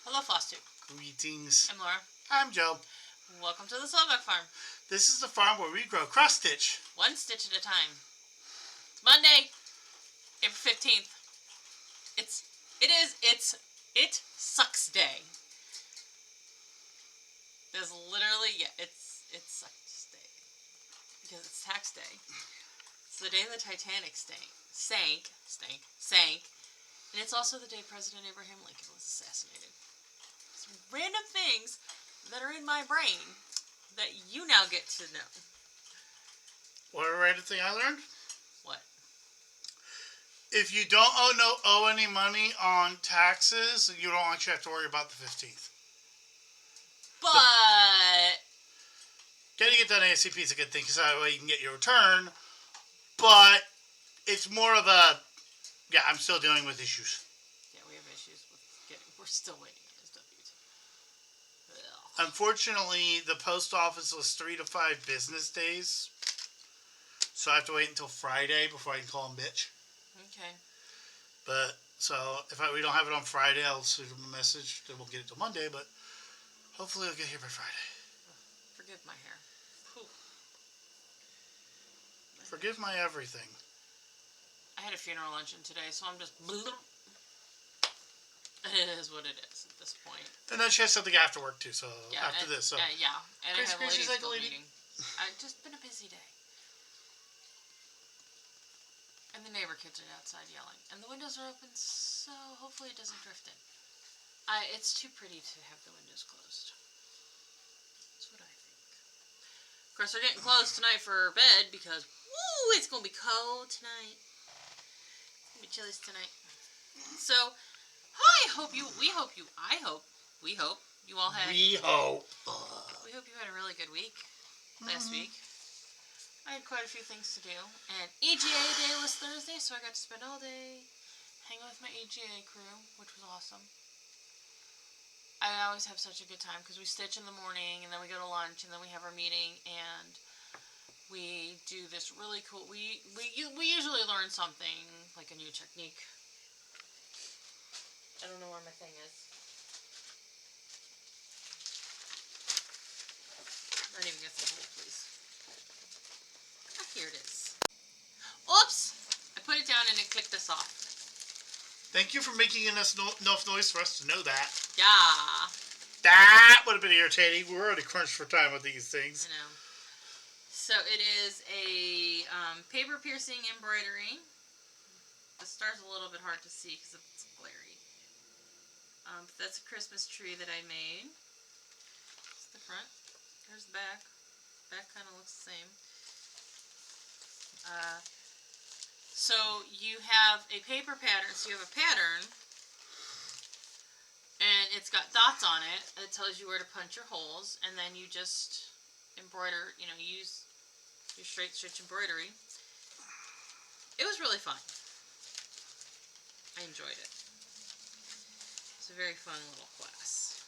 Hello, flosstube. Greetings. I'm Laura. I'm Joe. Welcome to the Slovak Farm. This is the farm where we grow cross-stitch. One stitch at a time. It's Monday, April 15th. It sucks day. There's literally, it sucks day. Because it's tax day. It's the day the Titanic sank. And it's also the day President Abraham Lincoln was assassinated. It's random things that are in my brain that you now get to know. What a random thing I learned? What? If you don't owe any money on taxes, you don't actually have to worry about the 15th. But Getting it done ASAP is a good thing because that way you can get your return. But it's more of a, I'm still dealing with issues. Yeah, we have issues with we're still waiting on his W-2. Unfortunately, the post office was 3 to 5 business days. So I have to wait until Friday before I can call him bitch. Okay. But, so, if we don't have it on Friday, I'll send him a message. They won't get it till Monday, but hopefully it'll get here by Friday. Forgive my hair. Whew. Forgive my everything. I had a funeral luncheon today, so I'm just... It is what it is at this point. And then she has something after work, too, so after this. So. Yeah, and I have a ladies' like a lady. meeting. I've just been a busy day. And the neighbor kids are outside yelling. And the windows are open, so hopefully it doesn't drift in. It's too pretty to have the windows closed. That's what I think. Of course, we're getting close tonight for bed because, woo, it's going to be cold tonight. It's going to be chilly tonight. So, we hope you all had... We hope you had a really good week last week. I had quite a few things to do, and EGA day was Thursday, so I got to spend all day hanging with my EGA crew, which was awesome. I always have such a good time, because we stitch in the morning, and then we go to lunch, and then we have our meeting, and we do this really cool, we usually learn something, like a new technique. I don't know where my thing is. Not even gonna say hold, please. Here it is. Oops! I put it down and it clicked us off. Thank you for making enough noise for us to know that. Yeah. That would have been irritating. We're already crunched for time with these things. I know. So it is a paper piercing embroidery. The star's a little bit hard to see because it's glary. That's a Christmas tree that I made. That's the front. There's the back. Back kind of looks the same. So you have a paper pattern, so you have a pattern, and it's got dots on it. It tells you where to punch your holes, and then you just embroider, use your straight stitch embroidery. It was really fun. I enjoyed it. It's a very fun little class.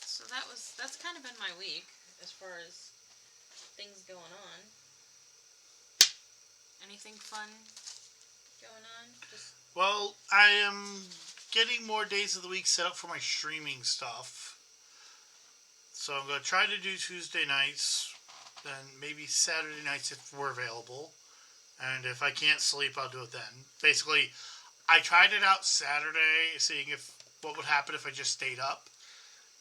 So that's kind of been my week as far as things going on. Anything fun going on? Well, I am getting more days of the week set up for my streaming stuff. So I'm going to try to do Tuesday nights, then maybe Saturday nights if we're available. And if I can't sleep, I'll do it then. Basically, I tried it out Saturday, seeing what would happen if I just stayed up.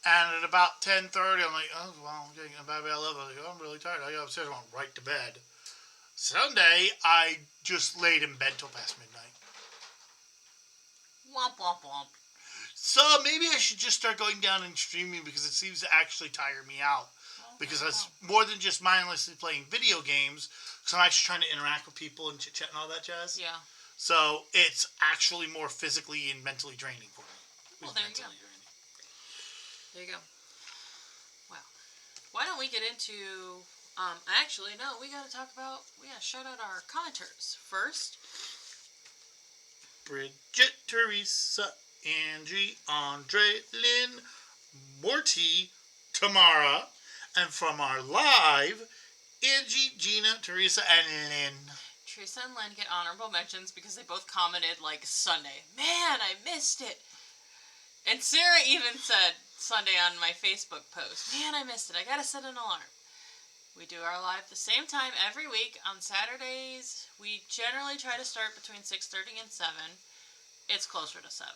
And at about 10:30, I'm like, oh, well, I'm getting about 11. I'm like, oh, I'm really tired. I got upstairs, I went right to bed. Sunday, I just laid in bed till past midnight. Womp, womp, womp. So maybe I should just start going down and streaming because it seems to actually tire me out. Because it's more than just mindlessly playing video games. Because I'm actually trying to interact with people and chit-chat and all that jazz. Yeah. So it's actually more physically and mentally draining for me. Well, there you go. There you go. Wow. Why don't we get into... actually, no, we gotta shout out our commenters first. Bridget, Teresa, Angie, Andre, Lynn, Morty, Tamara, and from our live, Angie, Gina, Teresa, and Lynn. Teresa and Lynn get honorable mentions because they both commented, like, Sunday. Man, I missed it. And Sarah even said Sunday on my Facebook post, man, I missed it. I gotta set an alarm. We do our live the same time every week. On Saturdays, we generally try to start between 6:30 and 7. It's closer to 7.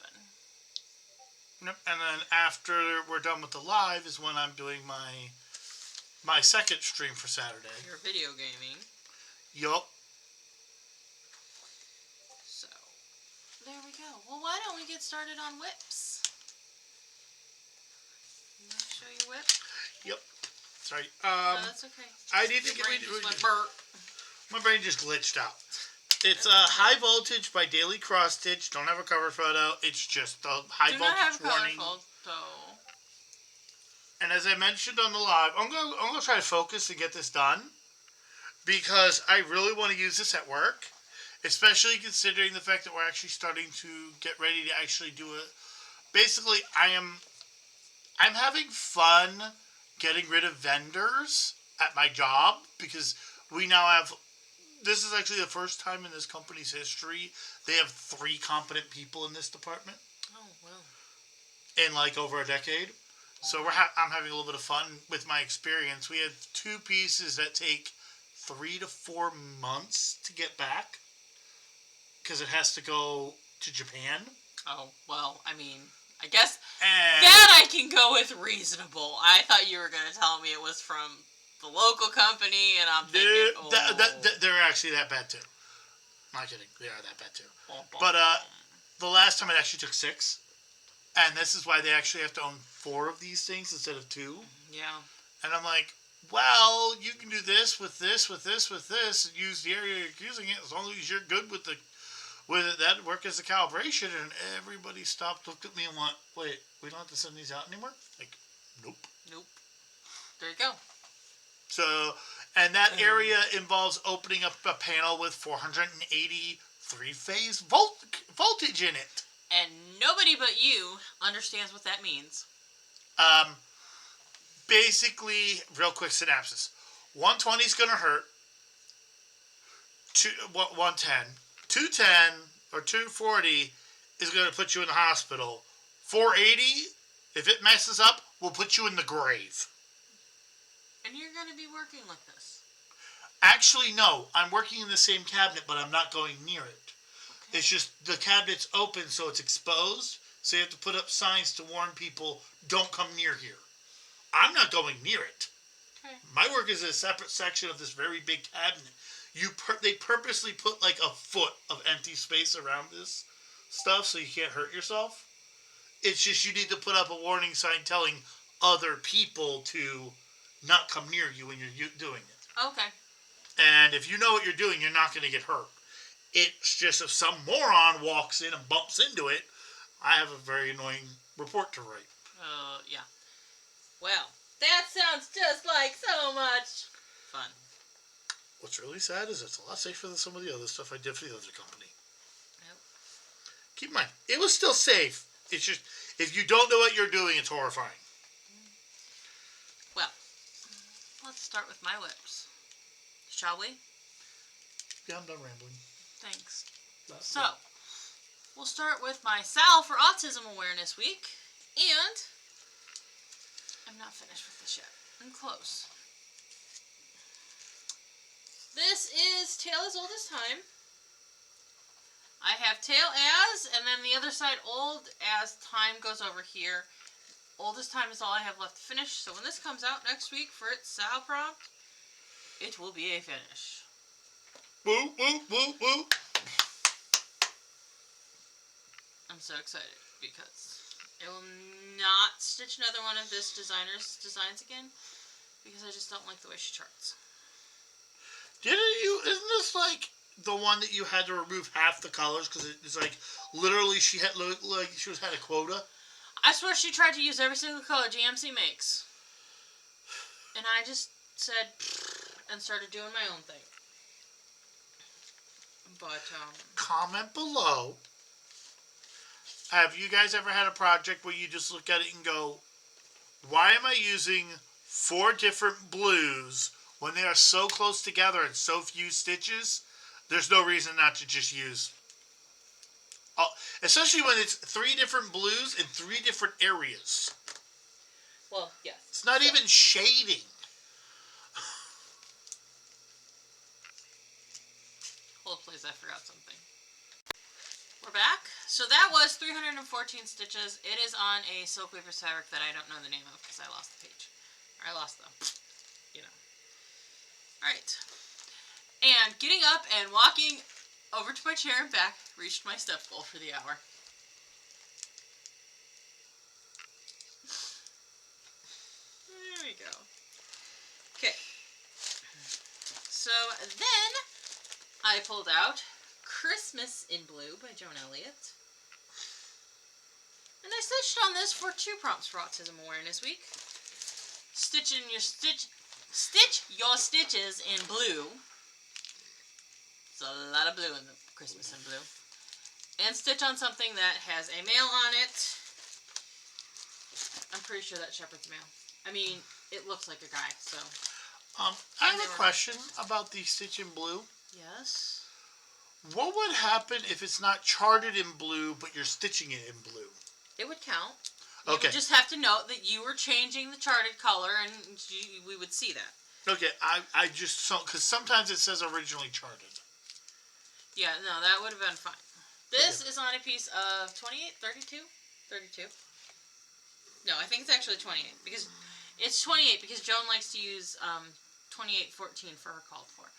Yep. And then after we're done with the live is when I'm doing my second stream for Saturday. Your video gaming. Yup. So, there we go. Well, why don't we get started on whips? You want to show your whip? Yep. Sorry. No, that's okay. I need to Your get brain just went burp. My brain just glitched out. It's High Voltage by Daily Cross Stitch. Don't have a cover photo. It's just the high Do not have voltage a color warning. photo. And as I mentioned on the live, I'm gonna try to focus and get this done because I really want to use this at work, especially considering the fact that we're actually starting to get ready to actually do it. Basically, I'm having fun getting rid of vendors at my job because we now have. This is actually the first time in this company's history they have 3 competent people in this department. Oh, well. In like over a decade. So I'm having a little bit of fun with my experience. We had 2 pieces that take 3 to 4 months to get back because it has to go to Japan. Oh, well, I mean, I guess And that I can go with reasonable. I thought you were going to tell me it was from the local company, and I'm thinking, they're actually that bad too. Not kidding. They are that bad too. But the last time it actually took 6. And this is why they actually have to own 4 of these things instead of 2. Yeah. And I'm like, well, you can do this with this, with this, with this, and use the area you're using it as long as you're good with it. That work as a calibration. And everybody stopped, looked at me, and went, "Wait, we don't have to send these out anymore?" Like, nope. There you go. So, and that area involves opening up a panel with 480 3-phase voltage in it. And nobody but you understands what that means. Basically, real quick synopsis. 120 is going to hurt. 110. 210 or 240 is going to put you in the hospital. 480, if it messes up, will put you in the grave. And you're going to be working with this. Actually, no. I'm working in the same cabinet, but I'm not going near it. Okay. It's just the cabinet's open, so it's exposed. So you have to put up signs to warn people, don't come near here. I'm not going near it. Okay. My work is in a separate section of this very big cabinet. They purposely put like a foot of empty space around this stuff so you can't hurt yourself. It's just you need to put up a warning sign telling other people to not come near you when you're doing it. Okay. And if you know what you're doing, you're not going to get hurt. It's just if some moron walks in and bumps into it, I have a very annoying report to write. Yeah. Well, that sounds just like so much fun. What's really sad is it's a lot safer than some of the other stuff I did for the other company. Yep. Keep in mind, it was still safe. It's just, if you don't know what you're doing, it's horrifying. Well, let's start with my whips. Shall we? Yeah, I'm done rambling. Thanks. So, we'll start with my Sal for Autism Awareness Week. And I'm not finished with this yet. I'm close. This is Tale as Old as Time. I have Tale as, and then the other side Old as Time goes over here. Old as Time is all I have left to finish, so when this comes out next week for its Sal prompt, it will be a finish. Woo, woo, woo, woo. I'm so excited because I will not stitch another one of this designer's designs again because I just don't like the way she charts. Isn't this like the one that you had to remove half the colors because it's like literally she had like she had a quota? I swear she tried to use every single color GMC makes, and I just said and started doing my own thing. But comment below. Have you guys ever had a project where you just look at it and go, why am I using 4 different blues when they are so close together and so few stitches? there's no reason not to just use, especially when it's 3 different blues in 3 different areas. Well, yes. It's not even shading. Hold please, I forgot something. We're back. So that was 314 stitches. It is on a silk weaver's fabric that I don't know the name of because I lost the page. Or I lost the, Alright. And getting up and walking over to my chair and back reached my step goal for the hour. There we go. Okay. So then I pulled out Christmas in Blue by Joan Elliott. And I stitched on this for 2 prompts for Autism Awareness Week. Stitch your stitches in blue. There's a lot of blue in the Christmas in Blue. And stitch on something that has a male on it. I'm pretty sure that's shepherd's male. I mean, it looks like a guy, so. I have a question about the stitch in blue. Yes. What would happen if it's not charted in blue, but you're stitching it in blue? It would count. You Okay. would just have to note that you were changing the charted color, and we would see that. Okay, I just saw, because sometimes it says originally charted. Yeah, no, that would have been fine. This is on a piece of 28, 32? 32. No, I think it's actually 28, because it's 28 because Joan likes to use 2814 for her called for.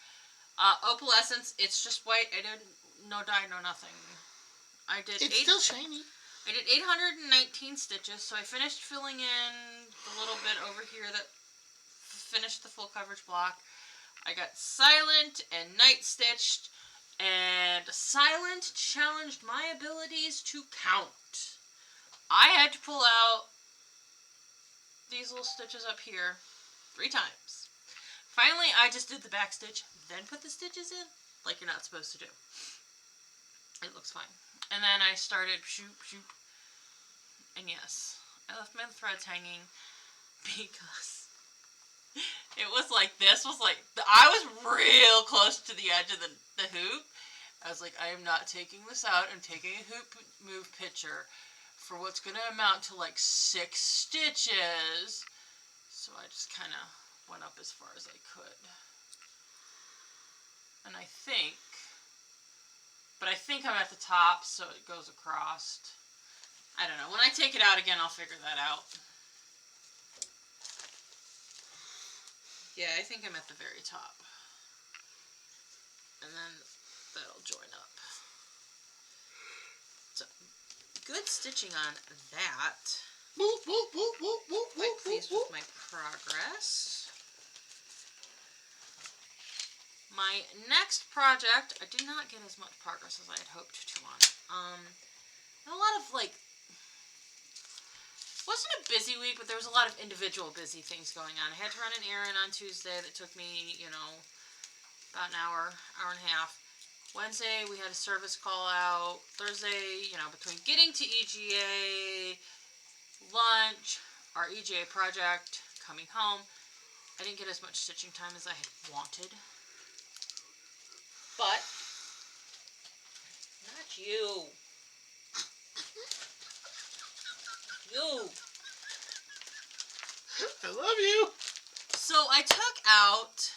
Opalescence, it's just white. I did no dye, no nothing. It's still shiny. I did 819 stitches, so I finished filling in the little bit over here that finished the full coverage block. I got Silent and Night stitched, and Silent challenged my abilities to count. I had to pull out these little stitches up here 3 times. Finally, I just did the back stitch, then put the stitches in, like you're not supposed to do. It looks fine. And then I started shoop, shoop. And yes, I left my threads hanging because it was like, this was like, I was real close to the edge of the hoop. I was like, I am not taking this out. I'm taking a hoop move picture for what's going to amount to like 6 stitches. So I just kind of went up as far as I could. And I think I'm at the top, so it goes across. I don't know. When I take it out again, I'll figure that out. Yeah, I think I'm at the very top. And then that'll join up. So, good stitching on that. Quite pleased with my progress. My next project, I did not get as much progress as I had hoped to on. A lot of like, wasn't a busy week, but there was a lot of individual busy things going on. I had to run an errand on Tuesday that took me, about an hour and a half. Wednesday, we had a service call out. Thursday, between getting to EGA, lunch, our EGA project, coming home, I didn't get as much stitching time as I had wanted. But, not you. You. I love you. So I took out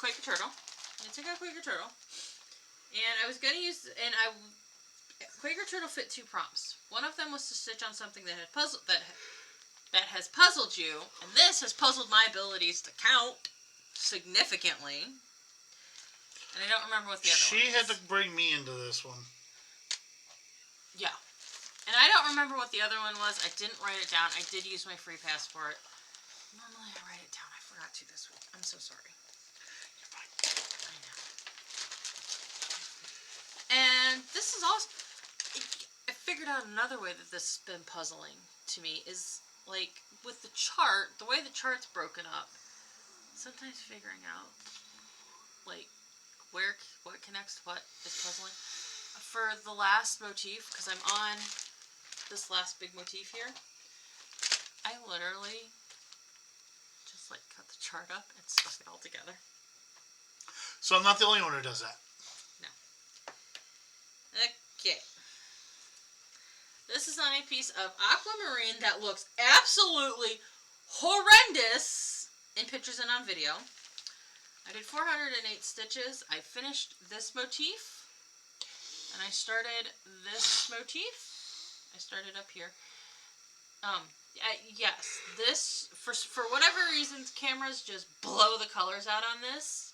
Quaker Turtle. And I was gonna use, Quaker Turtle fit 2 prompts. One of them was to stitch on something that had that has puzzled you, and this has puzzled my abilities to count significantly. And I don't remember what the other one was. She had to bring me into this one. Yeah. And I don't remember what the other one was. I didn't write it down. I did use my free pass for it. Normally I write it down. I forgot to this week. I'm so sorry. You're fine. I know. And this is also, I figured out another way that this has been puzzling to me is, like, with the chart, the way the chart's broken up, sometimes figuring out, like, what connects to what is puzzling. For the last motif, because I'm on this last big motif here, I literally just like cut the chart up and stuck it all together. So I'm not the only one who does that. No. Okay. This is on a piece of aquamarine that looks absolutely horrendous in pictures and on video. I did 408 stitches. I finished this motif. And I started this motif. I started up here. Yes, this, for whatever reasons, cameras just blow the colors out on this.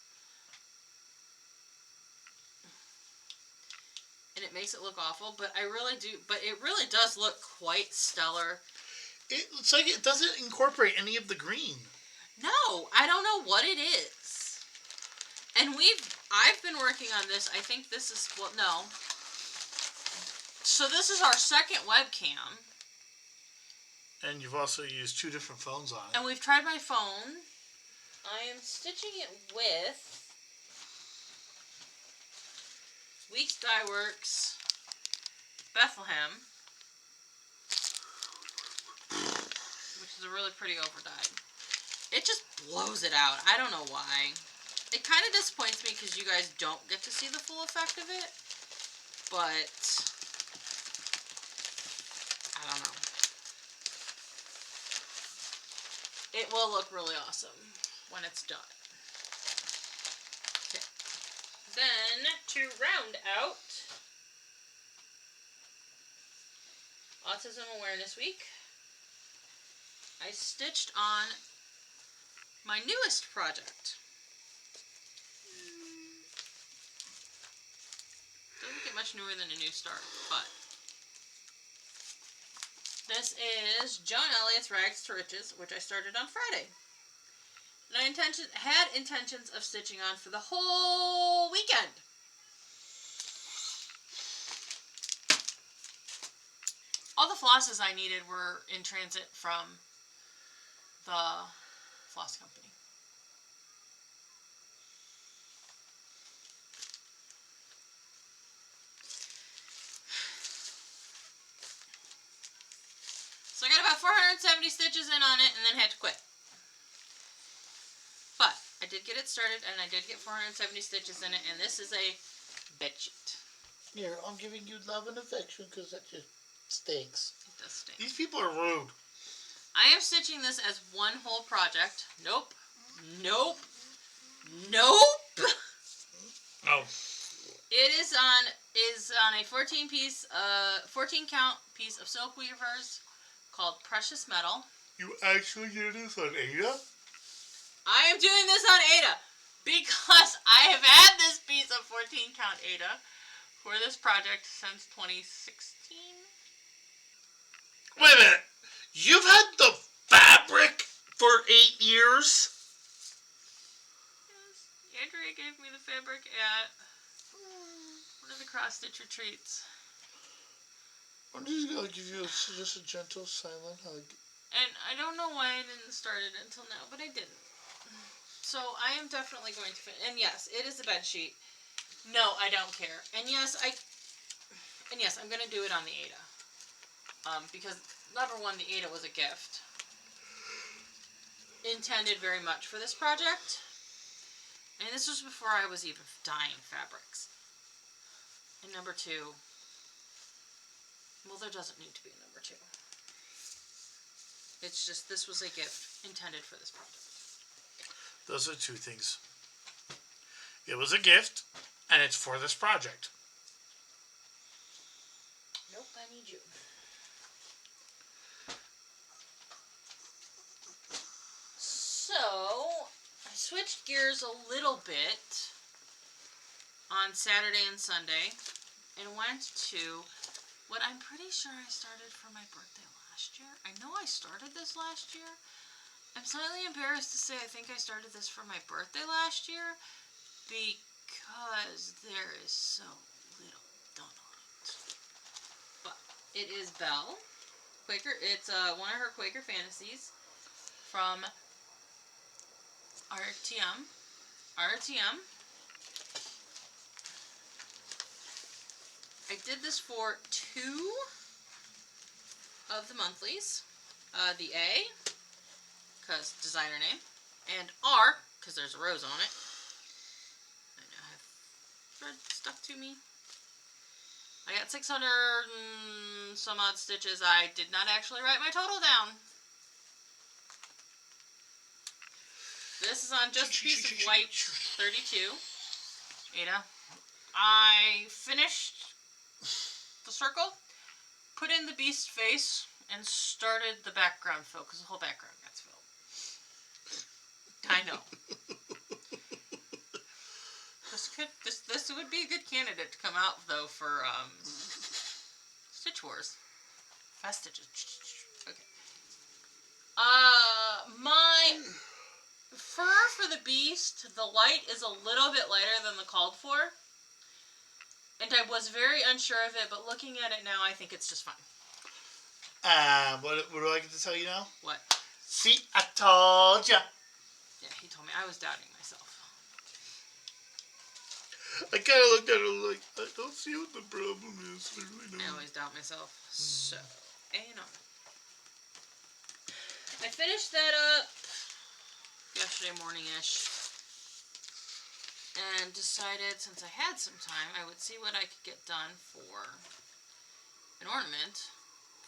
And it makes it look awful, but it really does look quite stellar. It's like it doesn't incorporate any of the green. No, I don't know what it is. And I've been working on this. I think this is, well, no. So this is our second webcam. And you've also used 2 different phones on it. And we've tried my phone. I am stitching it with Weeks Dye Works Bethlehem, which is a really pretty overdyed. It just blows it out. I don't know why. It kind of disappoints me because you guys don't get to see the full effect of it. But I don't know. It will look really awesome when it's done. Okay. Then, to round out Autism Awareness Week, I stitched on my newest project. Doesn't get much newer than a new start, but this is Joan Elliott's Rags to Riches, which I started on Friday. And I had intentions of stitching on for the whole weekend. All the flosses I needed were in transit from the floss company. So I got about 470 stitches in on it and then had to quit. But I did get it started and I did get 470 stitches in it, and this is a bed sheet. Here, I'm giving you love and affection because that just stinks. It does stink. These people are rude. I am stitching this as one whole project. Nope. Nope. Nope. Oh. It is on a 14 count piece of silk weavers called Precious Metal. You actually did this on Ada? I am doing this on Ada because I have had this piece of 14 count Ada for this project since 2016. Wait a minute. You've had the fabric for 8 years? Yes. Andrea gave me the fabric at one of the cross-stitch retreats. I'm just going to give you just a gentle, silent hug. And I don't know why I didn't start it until now, but I didn't. So I am definitely going to finish. And yes, it is a bed sheet. No, I don't care. And yes, I'm going to do it on the Ada. Because, number one, the Ada was a gift. Intended very much for this project. And this was before I was even dyeing fabrics. And number two, well, there doesn't need to be a number two. It's just, this was a gift intended for this project. Those are 2 things. It was a gift, and it's for this project. Nope, I need you. So, I switched gears a little bit on Saturday and Sunday and went to what I'm pretty sure I started for my birthday last year. I know I started this last year. I'm slightly embarrassed to say I think I started this for my birthday last year because there is so little done on it. But it is Belle Quaker. It's one of her Quaker fantasies from RTM. I did this for 2 of the monthlies. The A, because designer name, and R, because there's a rose on it. thread stuck to me. I got 600 and some odd stitches. I did not actually write my total down. This is on just a piece of white 32. Ada. I finished the circle, put in the beast face, and started the background fill, because the whole background gets filled. I know. This would be a good candidate to come out, though, for Stitch Wars. Fast stitches. Okay. My fur for the beast, the light is a little bit lighter than the called for. And I was very unsure of it, but looking at it now, I think it's just fine. What do I get to tell you now? What? See, I told ya. Yeah, he told me. I was doubting myself. I kind of looked at it like, I don't see what the problem is. I really don't. I always doubt myself. So, I finished that up yesterday morning-ish. And decided, since I had some time, I would see what I could get done for an ornament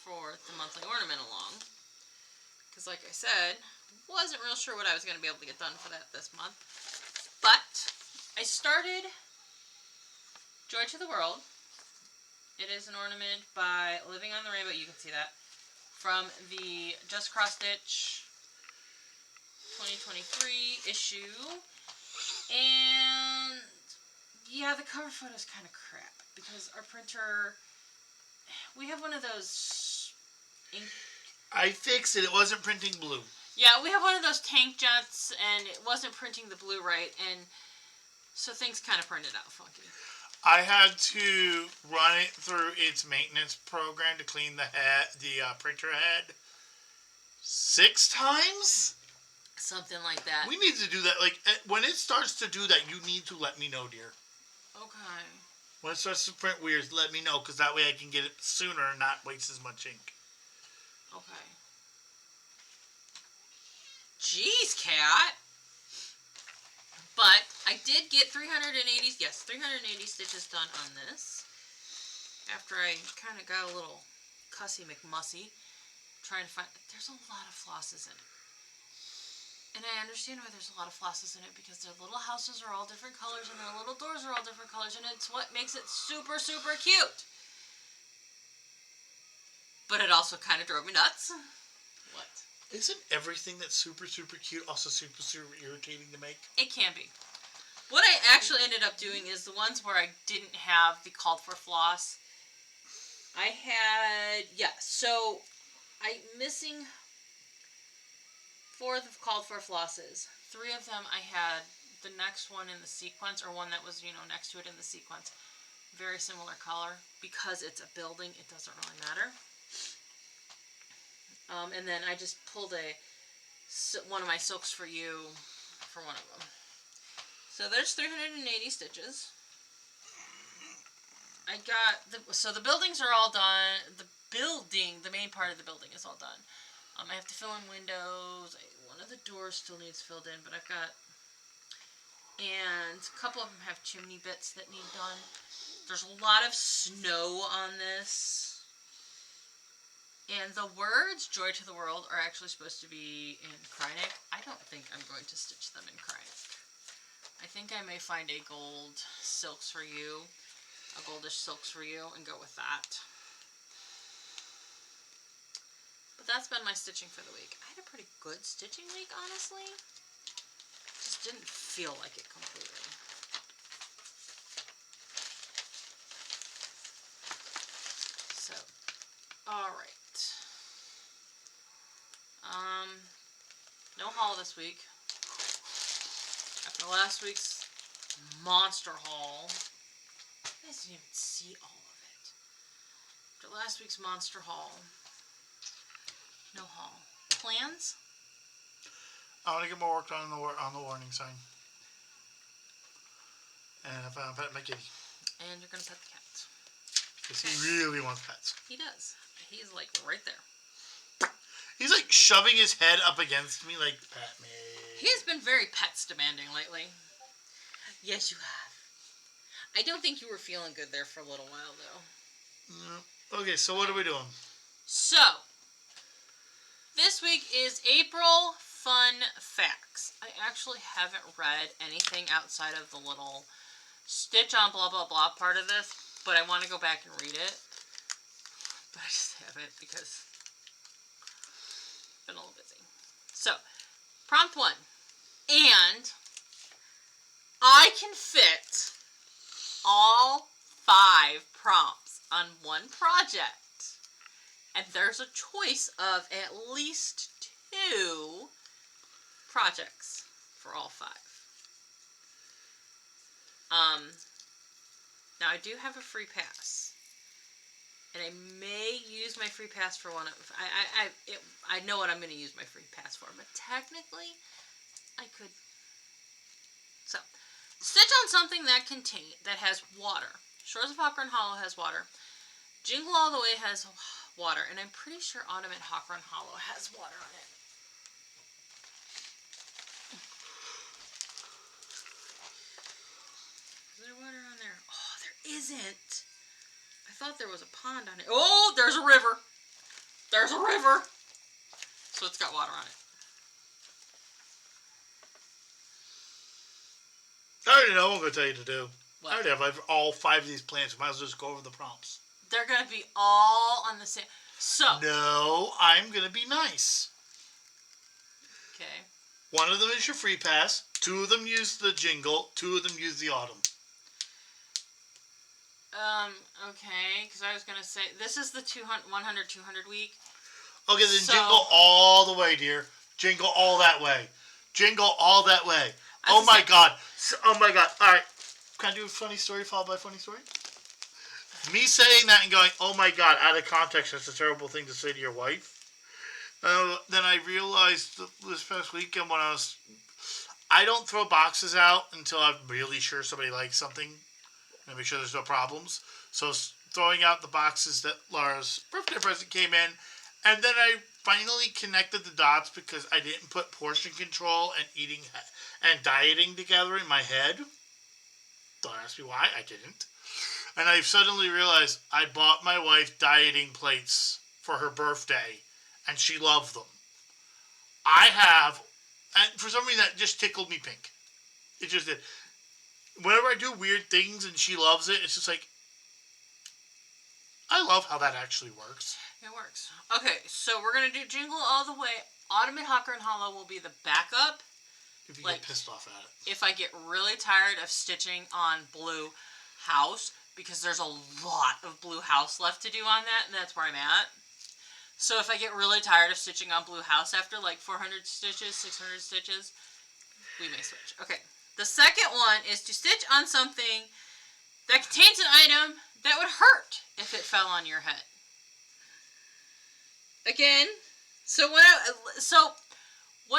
for the monthly ornament along. Because like I said, wasn't real sure what I was going to be able to get done for that this month. But I started Joy to the World. It is an ornament by Living on the Rainbow. You can see that. From the Just Cross Stitch 2023 issue. And yeah, the cover photo is kind of crap because our printer, we have one of those ink. I fixed it. It wasn't printing blue. Yeah, we have one of those tank jets, and it wasn't printing the blue right, and so things kind of printed out funky. I had to run it through its maintenance program to clean the printer head 6 times. Something like that. We need to do that. Like, when it starts to do that, you need to let me know, dear. Okay. When it starts to print weird, let me know, because that way I can get it sooner and not waste as much ink. Okay. Jeez, Cat. But I did get 380 stitches done on this. After I kind of got a little cussy McMussy. Trying to find... There's a lot of flosses in it. And I understand why there's a lot of flosses in it, because their little houses are all different colors and their little doors are all different colors, and it's what makes it super, super cute. But it also kind of drove me nuts. What? Isn't everything that's super, super cute also super, super irritating to make? It can be. What I actually ended up doing is the ones where I didn't have the called for floss. I had, so I'm missing 4 called for flosses. 3 of them I had the next one in the sequence, or one that was, next to it in the sequence. Very similar color. Because it's a building, it doesn't really matter. And then I just pulled one of my silks for you for one of them. So there's 380 stitches. I got the buildings are all done. The main part of the building is all done. I have to fill in windows. One of the doors still needs filled in, but I've got... And a couple of them have chimney bits that need done. There's a lot of snow on this. And the words, Joy to the World, are actually supposed to be in Krynic. I don't think I'm going to stitch them in Krynic. I think I may find a gold silks for you. A goldish silks for you, and go with that. But that's been my stitching for the week. I had a pretty good stitching week, honestly. Just didn't feel like it completely. So, alright. No haul this week. After last week's monster haul. You guys didn't even see all of it. After last week's monster haul. No haul. Plans? I want to get more work done on the warning sign. And I found pet my kitty. And you're going to pet the cat. Because he really wants pets. He does. He's like right there. He's like shoving his head up against me like, pet me. He has been very pets demanding lately. Yes, you have. I don't think you were feeling good there for a little while, though. No. Okay, so what are we doing? So, this week is April Fun Facts. I actually haven't read anything outside of the little stitch on blah blah blah part of this, but I want to go back and read it. But I just haven't because I've been a little busy. So, prompt 1. And I can fit all 5 prompts on one project. And there's a choice of at least 2 projects for all 5. Now I do have a free pass, and I may use my free pass for one of. I know what I'm going to use my free pass for, but technically, I could. So, stitch on something that has water. Shores of Hawkrun Hollow has water. Jingle All the Way has water, and I'm pretty sure Autumn at Hawkrun Hollow has water on it. Is there water on there? Oh, there isn't. I thought there was a pond on it. Oh, there's a river. There's a river. So it's got water on it. I already know what I'm going to tell you to do. What? I already have all 5 of these plants. Might as well just go over the prompts. They're going to be all on the same. So. No, I'm going to be nice. Okay. One of them is your free pass. 2 of them use the jingle. 2 of them use the autumn. Okay, because I was going to say, this is the 100-200 week. Okay, then jingle all the way, dear. Jingle all that way. Jingle all that way. Oh my God. Oh my God. All right. Can I do a funny story followed by a funny story? Me saying that and going, oh my God, out of context, that's a terrible thing to say to your wife. Then I realized this past weekend when I don't throw boxes out until I'm really sure somebody likes something. And make sure there's no problems. So throwing out the boxes that Laura's birthday present came in. And then I finally connected the dots because I didn't put portion control and eating and dieting together in my head. Don't ask me why, I didn't. And I suddenly realized I bought my wife dieting plates for her birthday. And she loved them. I have, and for some reason that just tickled me pink. It just did. Whenever I do weird things and she loves it, it's just like, I love how that actually works. It works. Okay, so we're going to do Jingle All the Way. Autumn at Hawkrun Hollow will be the backup. If you get pissed off at it. If I get really tired of stitching on Blue House, because there's a lot of Blue House left to do on that, and that's where I'm at. So if I get really tired of stitching on Blue House after like 400 stitches, 600 stitches, we may switch. Okay. The second one is to stitch on something that contains an item that would hurt if it fell on your head. Again, so what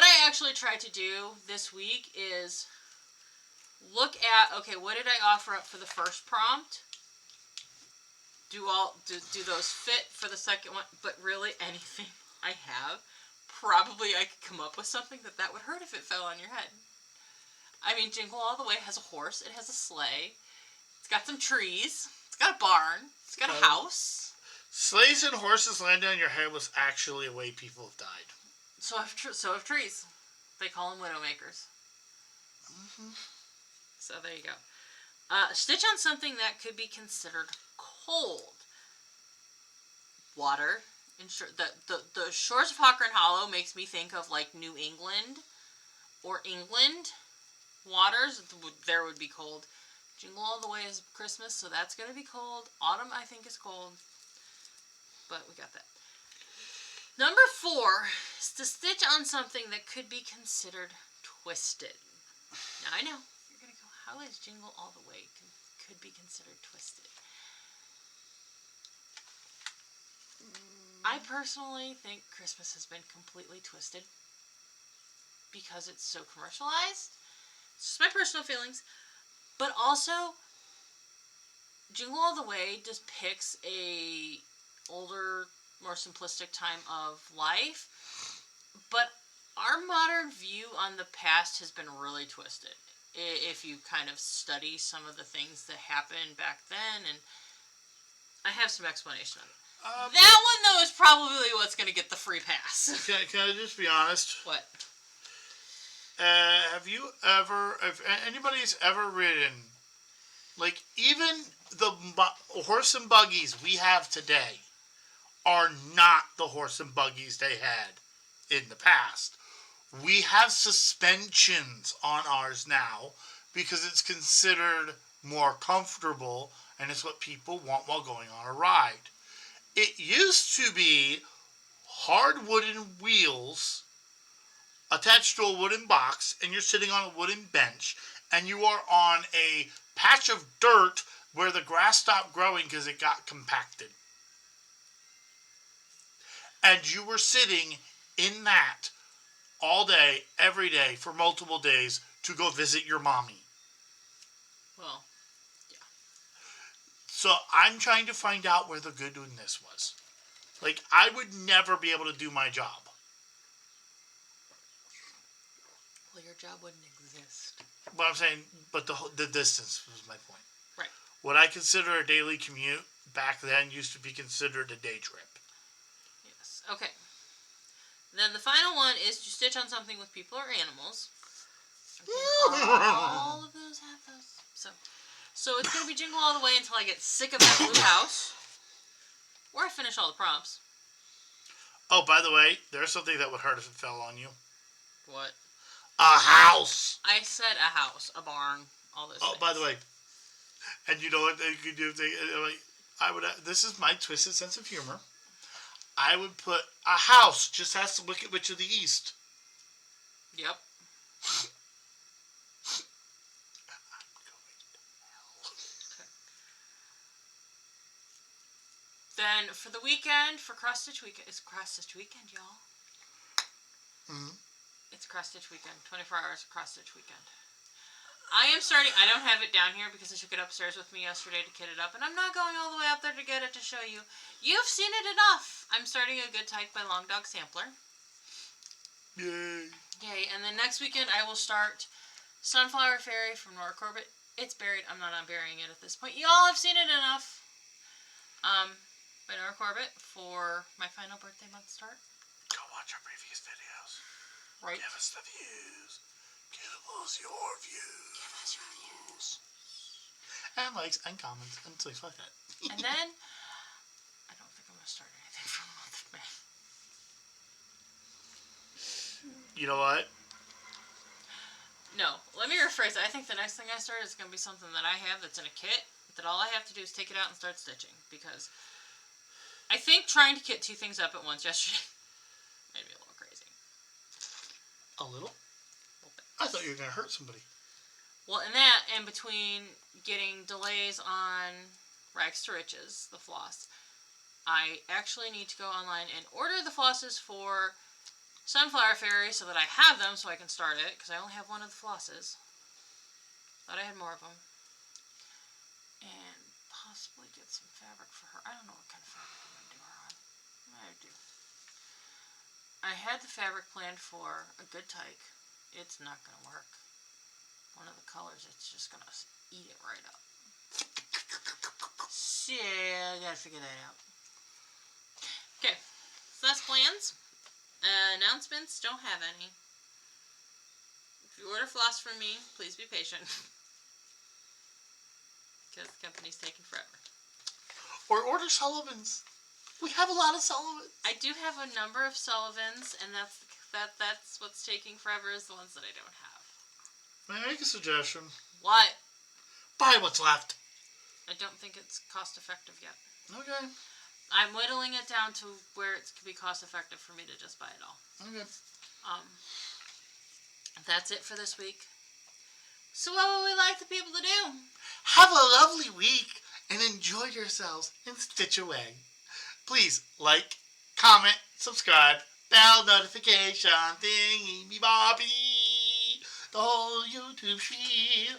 I actually tried to do this week is look at, okay, what did I offer up for the first prompt? Do those fit for the second one? But really, anything I have, probably I could come up with something that would hurt if it fell on your head. I mean, Jingle All the Way has a horse. It has a sleigh. It's got some trees. It's got a barn. It's got a house. Sleighs and horses landing on your head was actually a way people have died. So have trees. They call them widowmakers. Mm-hmm. So there you go. Stitch on something that could be considered cold. Water. The Shores of Hawkrun Hollow makes me think of like New England or England. Waters there would be cold. Jingle All the Way is Christmas, so that's going to be cold. Autumn, I think, is cold. But we got that. Number 4 is to stitch on something that could be considered twisted. Now, I know. You're going to go, how is Jingle All the Way could be considered twisted? I personally think Christmas has been completely twisted because it's so commercialized. It's just my personal feelings. But also, Jingle All the Way depicts a older, more simplistic time of life. But our modern view on the past has been really twisted. if you kind of study some of the things that happened back then, and I have some explanation on it. That one, though, is probably what's going to get the free pass. Can I just be honest? What? Have you ever, if anybody's ever ridden, like, even the horse and buggies we have today are not the horse and buggies they had in the past. We have suspensions on ours now because it's considered more comfortable and it's what people want while going on a ride. It used to be hard wooden wheels attached to a wooden box, and you're sitting on a wooden bench, and you are on a patch of dirt where the grass stopped growing because it got compacted. And you were sitting in that all day, every day, for multiple days to go visit your mommy. Well, yeah. So I'm trying to find out where the good in this was. Like, I would never be able to do my job. Well, your job wouldn't exist. But I'm saying, but the distance was my point. Right. What I consider a daily commute back then used to be considered a day trip. Yes. Okay. Then the final one is to stitch on something with people or animals. Okay. All of those have those. So it's going to be Jingle All the Way until I get sick of that blue house. Or I finish all the prompts. Oh, by the way, there's something that would hurt if it fell on you. What? A house! I said a house, a barn, all those things. By the way, and you know what they could do? I would. This is my twisted sense of humor. I would put a house just has the Wicked Witch of the East. Yep. Then for the weekend, for cross stitch weekend, it's cross stitch weekend, y'all. Mm-hmm. It's cross stitch weekend. 24 hours of cross stitch weekend. I am starting. I don't have it down here because I took it upstairs with me yesterday to kit it up, and I'm not going all the way up there to get it to show you. You've seen it enough. I'm starting a Good Tyke by Long Dog Sampler. Yay! Yay! And then next weekend I will start Sunflower Fairy from Nora Corbett. It's buried. I'm not unburying it at this point. Y'all have seen it enough. By Nora Corbett for my final birthday month start. Go watch our previous videos. Right. Give us the views. Give us your views. Give us your views. And likes and comments and things like that. And then, I don't think I'm going to start anything for the month of May. You know what? No, let me rephrase it. I think the next thing I start is going to be something that I have that's in a kit, that all I have to do is take it out and start stitching. Because I think trying to kit two things up at once yesterday made me a little crazy. A little? I thought you were going to hurt somebody. Well, in that, and between getting delays on Rags to Riches, the floss, I actually need to go online and order the flosses for Sunflower Fairy so that I have them so I can start it, because I only have one of the flosses. Thought I had more of them. And possibly get some fabric for her. I don't know what kind of fabric I'm going to do her on. I do. I had the fabric planned for a Good Tyke. It's not going to work. One of the colors, it's just going to eat it right up. So, I got to figure that out. Okay, so that's plans. Announcements, don't have any. If you order floss from me, please be patient. Because the company's taking forever. Or order Sullivan's. We have a lot of Sullivans. I do have a number of Sullivans, and that's what's taking forever is the ones that I don't have. May I make a suggestion? What? Buy what's left. I don't think it's cost effective yet. Okay. I'm whittling it down to where it can be cost effective for me to just buy it all. Okay. That's it for this week. So what would we like the people to do? Have a lovely week and enjoy yourselves and stitch away. Please like, comment, subscribe, bell notification, thingy, me bobby, the whole YouTube shit.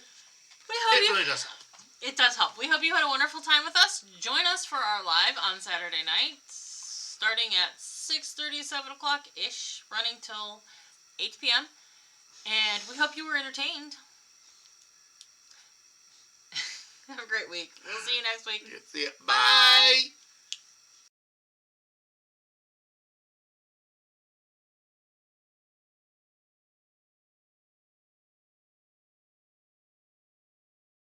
It really does help. It does help. We hope you had a wonderful time with us. Join us for our live on Saturday night, starting at 6:30, 7 o'clock-ish, running till 8 p.m. And we hope you were entertained. Have a great week. We'll see you next week. See ya. Bye.